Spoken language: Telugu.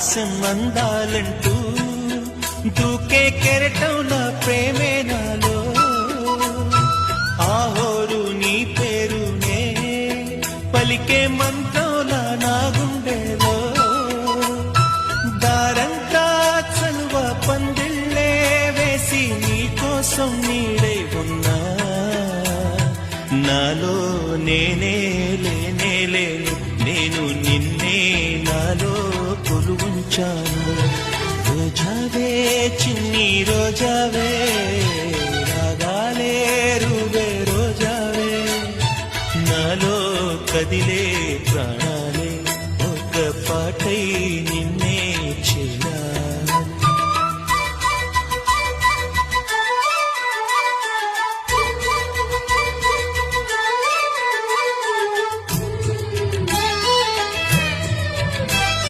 ఆకాశం అందాలంటూ దూకే కెరటంలా ప్రేమే నాలో ఆహోరు నీ పేరునే పలికే మంత్రంలా నా గుండెలో దారంతా చలువ పందిళ్ళే వేసి నీ కోసం నీడై ఉన్నా నాలో నేనే లేనే లేను నేను నిన్నే నాలో కొలువుంచాను రోజావే చిన్ని రోజావే రాగాలే రువే రోజావే నాలో కదిలే ప్రాణాలే ఒక పాటై నిన్నే చేయాలి